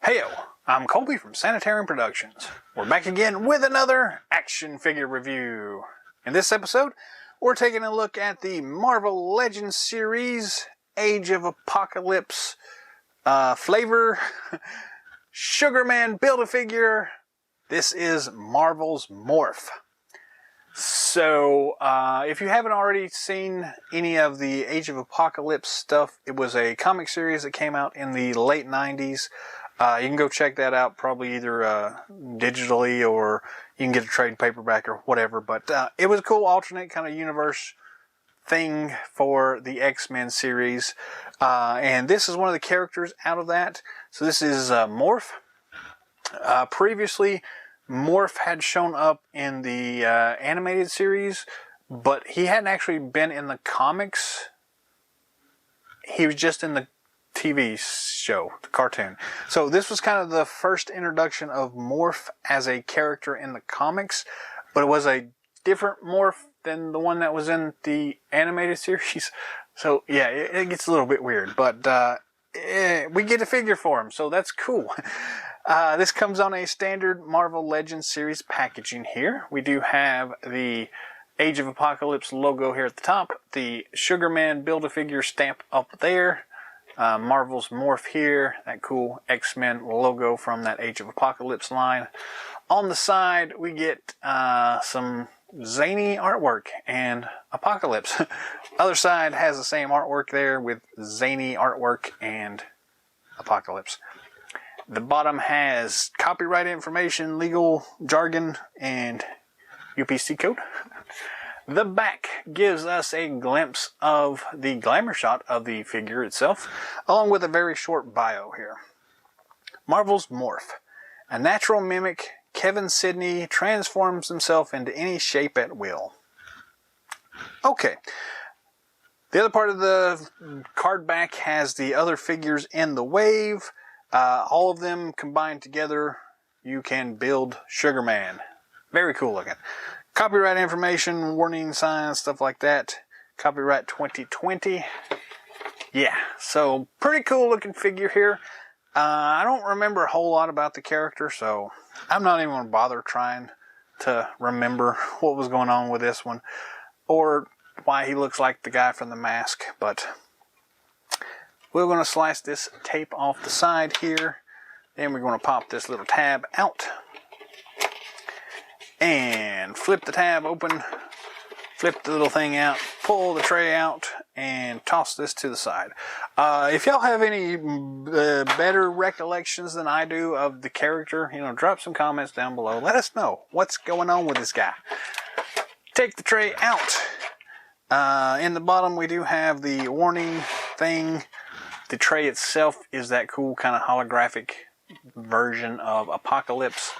Heyo, I'm Colby from Sanitarium Productions. We're back again with another action figure review. In this episode, we're taking a look at the Marvel Legends series, Age of Apocalypse, flavor, Sugarman Build-A-Figure. This is Marvel's Morph. So, if you haven't already seen any of the Age of Apocalypse stuff, it was a comic series that came out in the late 90s. You can go check that out, probably either digitally or you can get a trade paperback or whatever. But it was a cool alternate kind of universe thing for the X-Men series. And this is one of the characters out of that. So this is Morph. Previously, Morph had shown up in the animated series, but he hadn't actually been in the comics. He was just in the TV show, the cartoon. So this was kind of the first introduction of Morph as a character in the comics, but it was a different Morph than the one that was in the animated series. So yeah, it gets a little bit weird, but we get a figure for him, so that's cool. This comes on a standard Marvel Legends series packaging here. We do have the Age of Apocalypse logo here at the top, the Sugarman Build-A-Figure stamp up there, Marvel's Morph here, that cool X-Men logo from that Age of Apocalypse line. On the side, we get some zany artwork and Apocalypse. Other side has the same artwork there with zany artwork and Apocalypse. The bottom has copyright information, legal jargon, and UPC code. The back gives us a glimpse of the glamour shot of the figure itself, along with a very short bio here. Marvel's Morph. A natural mimic, Kevin Sidney transforms himself into any shape at will. Okay. The other part of the card back has the other figures in the wave. All of them combined together, you can build Sugarman. Very cool looking. Copyright information, warning signs, stuff like that. Copyright 2020. Yeah, so pretty cool looking figure here. I don't remember a whole lot about the character, so I'm not even going to bother trying to remember what was going on with this one, or why he looks like the guy from The Mask, but we're going to slice this tape off the side here. Then we're going to pop this little tab out. And flip the tab open. Flip the little thing out. Pull the tray out. And toss this to the side. If y'all have any better recollections than I do of the character, drop some comments down below. Let us know what's going on with this guy. Take the tray out. In the bottom we do have the warning thing. The tray itself is that cool kind of holographic version of Apocalypse.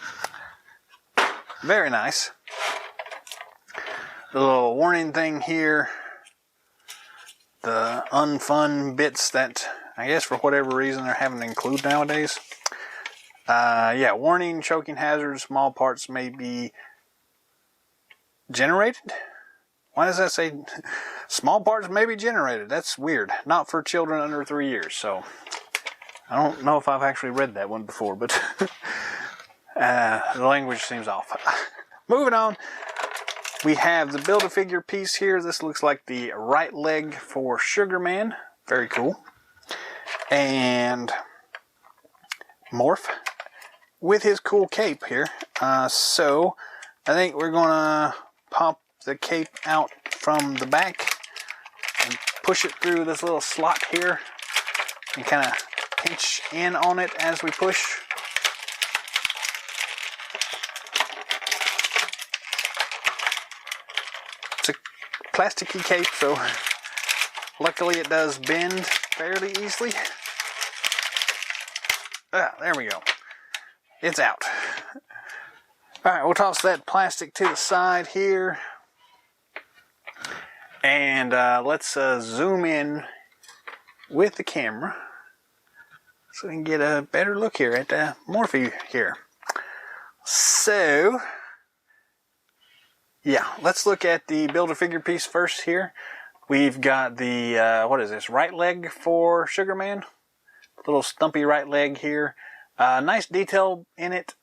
Very nice. The little warning thing here. The unfun bits that, I guess for whatever reason, they're having to include nowadays. Yeah, warning, choking hazard, small parts may be generated. Why does that say small parts may be generated? That's weird. Not for children under 3 years. So I don't know if I've actually read that one before, but the language seems off. Moving on, we have the Build-A-Figure piece here. This looks like the right leg for Sugarman. Very cool. And Morph with his cool cape here. So I think we're going to pop the cape out from the back and push it through this little slot here and kind of pinch in on it as we push. It's a plasticky cape, so luckily it does bend fairly easily. There we go. It's out. Alright, we'll toss that plastic to the side here. And let's zoom in with the camera so we can get a better look here at Morphe here. So, yeah, let's look at the Build-A-Figure piece first here. We've got the, what is this, right leg for Sugarman. Little stumpy right leg here. Nice detail in it.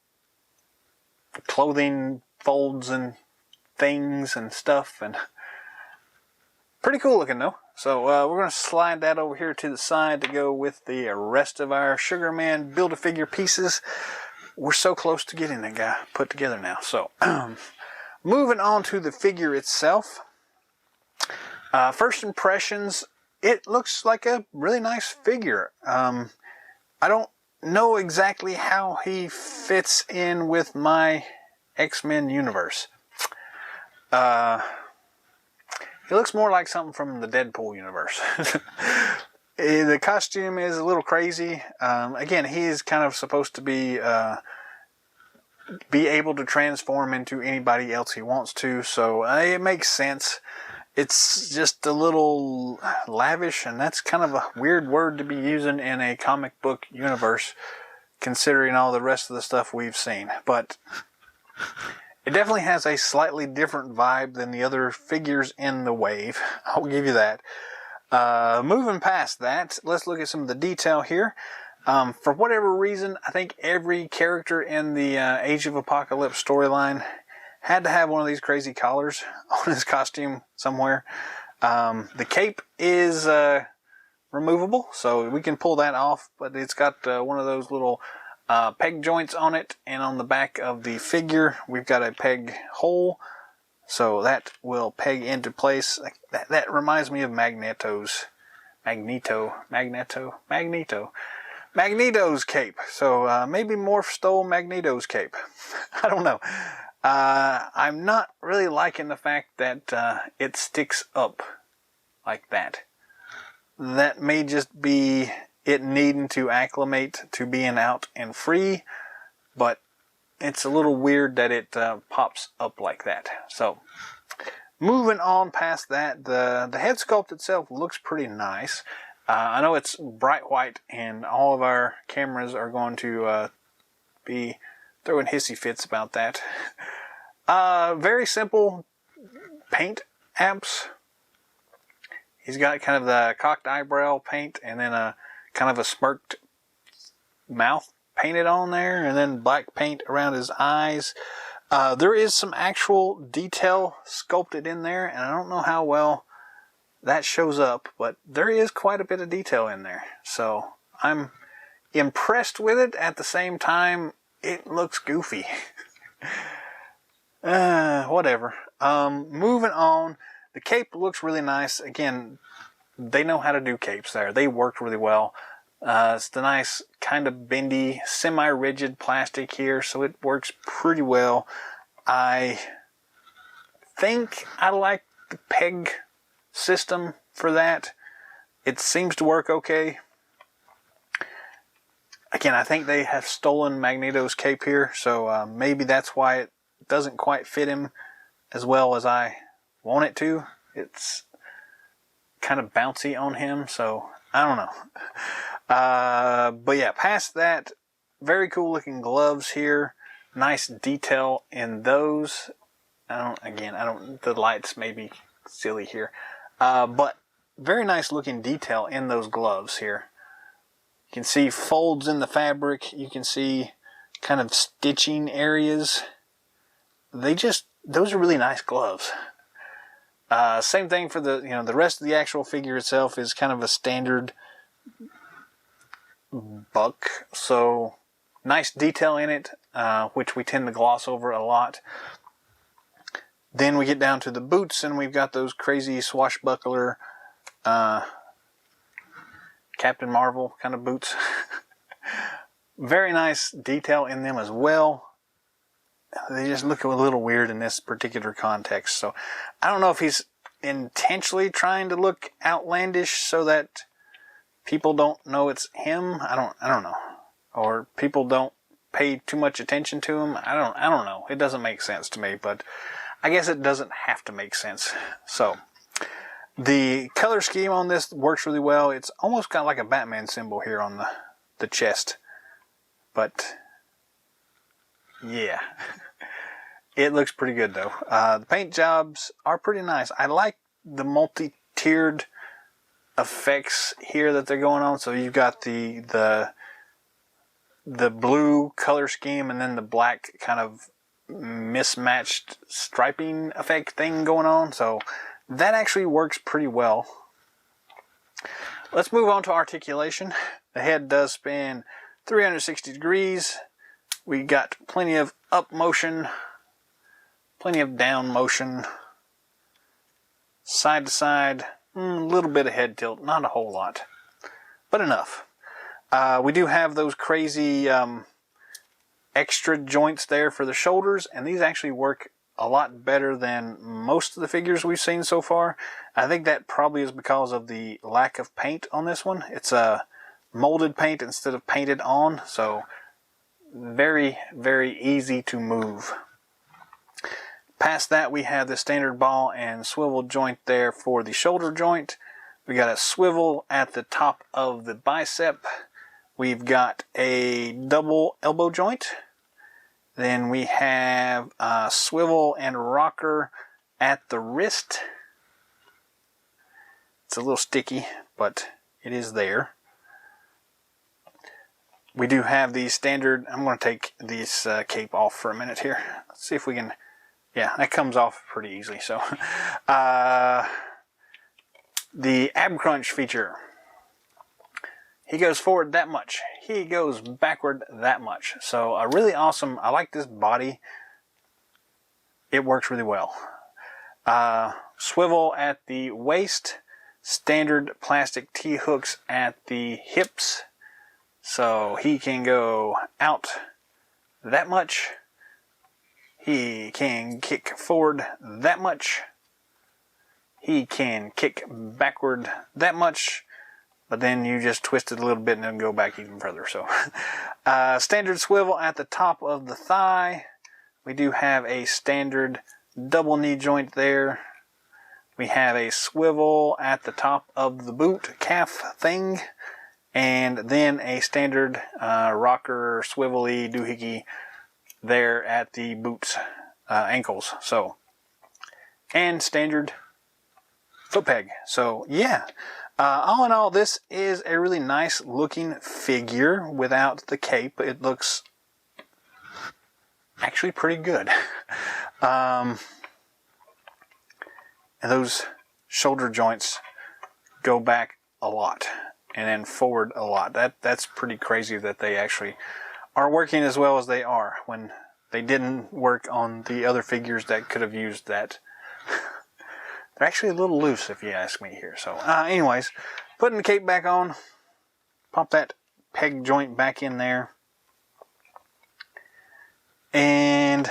Clothing folds and things and stuff, and pretty cool looking though. So we're going to slide that over here to the side to go with the rest of our Sugar Man Build-A-Figure pieces. We're so close to getting that guy put together now. So moving on to the figure itself. First impressions, it looks like a really nice figure. I don't know exactly how he fits in with my X-Men universe. He looks more like something from the Deadpool universe. The costume is a little crazy. Again, he is kind of supposed to be able to transform into anybody else he wants to, so it makes sense. It's just a little lavish, and that's kind of a weird word to be using in a comic book universe, considering all the rest of the stuff we've seen. But it definitely has a slightly different vibe than the other figures in the wave. I'll give you that. Moving past that, let's look at some of the detail here. For whatever reason, I think every character in the Age of Apocalypse storyline had to have one of these crazy collars on his costume somewhere. The cape is removable, so we can pull that off, but it's got one of those little peg joints on it, and on the back of the figure we've got a peg hole, so that will peg into place. That reminds me of Magneto's cape. So maybe Morph stole Magneto's cape. I don't know. I'm not really liking the fact that it sticks up like that. That may just be it needing to acclimate to being out and free, but it's a little weird that it pops up like that. So, moving on past that, the head sculpt itself looks pretty nice. I know it's bright white, and all of our cameras are going to be throwing hissy fits about that. Very simple paint apps. He's got kind of the cocked eyebrow paint, and then a kind of a smirked mouth painted on there, and then black paint around his eyes. There is some actual detail sculpted in there, and I don't know how well that shows up, but there is quite a bit of detail in there. So I'm impressed with it. At the same time, it looks goofy. Whatever. Moving on. The cape looks really nice. Again, they know how to do capes there. They worked really well. It's the nice kind of bendy, semi-rigid plastic here, so it works pretty well. I think I like the peg system for that. It seems to work okay. Again, I think they have stolen Magneto's cape here, so maybe that's why it doesn't quite fit him as well as I want it to. It's kind of bouncy on him, so I don't know. But yeah, past that, very cool looking gloves here. Nice detail in those. The lights may be silly here. But very nice looking detail in those gloves here. You can see folds in the fabric. You can see kind of stitching areas. Those are really nice gloves. Same thing for the rest of the actual figure itself is kind of a standard buck. So nice detail in it, which we tend to gloss over a lot. Then we get down to the boots, and we've got those crazy swashbuckler Captain Marvel kind of boots. Very nice detail in them as well. They just look a little weird in this particular context. So I don't know if he's intentionally trying to look outlandish so that people don't know it's him. I don't know. Or people don't pay too much attention to him. I don't know. It doesn't make sense to me, but I guess it doesn't have to make sense. So the color scheme on this works really well. It's almost got like a Batman symbol here on the chest. But yeah. It looks pretty good though. The paint jobs are pretty nice. I like the multi-tiered effects here that they're going on. So you've got the the blue color scheme and then the black kind of mismatched striping effect thing going on. So that actually works pretty well. Let's move on to articulation. The head does spin 360 degrees. We got plenty of up motion, plenty of down motion, side to side, a little bit of head tilt, not a whole lot, but enough. We do have those crazy extra joints there for the shoulders, and these actually work a lot better than most of the figures we've seen so far. I think that probably is because of the lack of paint on this one. It's a molded paint instead of painted on, so very, very easy to move. Past that, we have the standard ball and swivel joint there for the shoulder joint. We got a swivel at the top of the bicep. We've got a double elbow joint. Then we have a swivel and rocker at the wrist. It's a little sticky, but it is there. We do have the standard, I'm going to take this cape off for a minute here. Let's see if we can, yeah, that comes off pretty easily. So, the ab crunch feature. He goes forward that much. He goes backward that much. So really awesome. I like this body. It works really well. Swivel at the waist. Standard plastic T-hooks at the hips. So he can go out that much. He can kick forward that much. He can kick backward that much. But then you just twist it a little bit and then go back even further. So, standard swivel at the top of the thigh. We do have a standard double knee joint there. We have a swivel at the top of the boot calf thing. And then a standard rocker swivelly doohickey there at the boots ankles. So, and standard foot peg. So, yeah. All in all, this is a really nice looking figure without the cape. It looks actually pretty good. And those shoulder joints go back a lot and then forward a lot. That's pretty crazy that they actually are working as well as they are when they didn't work on the other figures that could have used that. They're actually a little loose, if you ask me here. So, anyways, putting the cape back on, pop that peg joint back in there. And,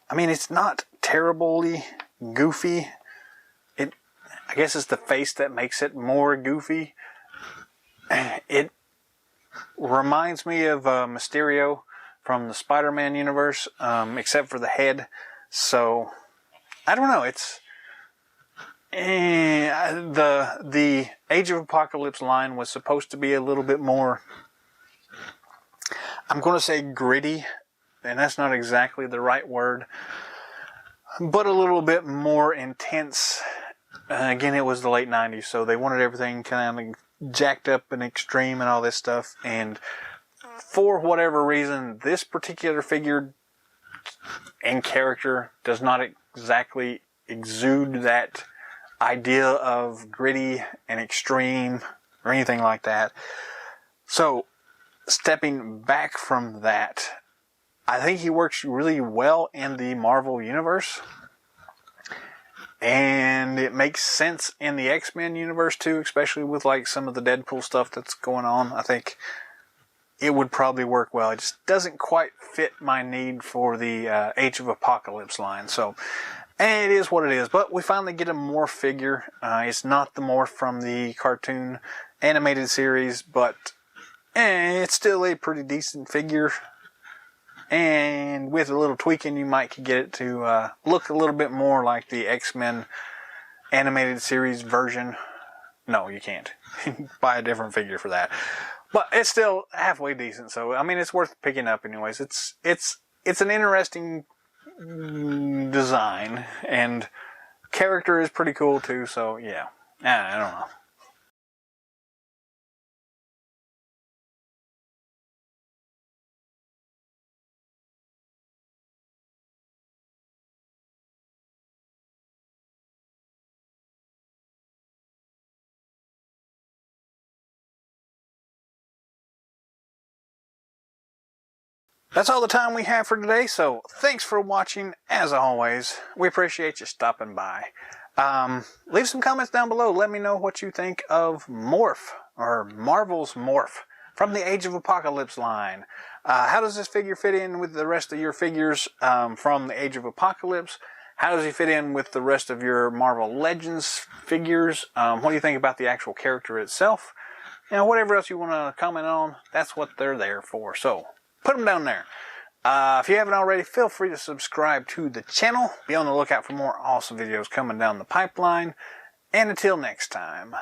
I mean, it's not terribly goofy. I guess it's the face that makes it more goofy. It reminds me of Mysterio from the Spider-Man universe, except for the head. So, I don't know, it's... the Age of Apocalypse line was supposed to be a little bit more, I'm going to say gritty, and that's not exactly the right word, but a little bit more intense. Again, it was the late 90s, so they wanted everything kind of jacked up and extreme and all this stuff, and for whatever reason, this particular figure and character does not exactly exude that idea of gritty and extreme or anything like that. So, stepping back from that, I think he works really well in the Marvel Universe. And it makes sense in the X-Men universe too, especially with like some of the Deadpool stuff that's going on. I think it would probably work well. It just doesn't quite fit my need for the Age of Apocalypse line. So, and it is what it is. But we finally get a Morph figure. It's not the Morph from the cartoon animated series, but it's still a pretty decent figure. And with a little tweaking, you might get it to look a little bit more like the X-Men animated series version. No, you can't. Buy a different figure for that. But it's still halfway decent. So, I mean, it's worth picking up anyways. It's an interesting design, and character is pretty cool too, so yeah, I don't know. That's all the time we have for today, so thanks for watching, as always. We appreciate you stopping by. Leave some comments down below. Let me know what you think of Morph, or Marvel's Morph, from the Age of Apocalypse line. How does this figure fit in with the rest of your figures from the Age of Apocalypse? How does he fit in with the rest of your Marvel Legends figures? What do you think about the actual character itself? You know, whatever else you want to comment on, that's what they're there for. So, put them down there. If you haven't already, feel free to subscribe to the channel. Be on the lookout for more awesome videos coming down the pipeline. And until next time.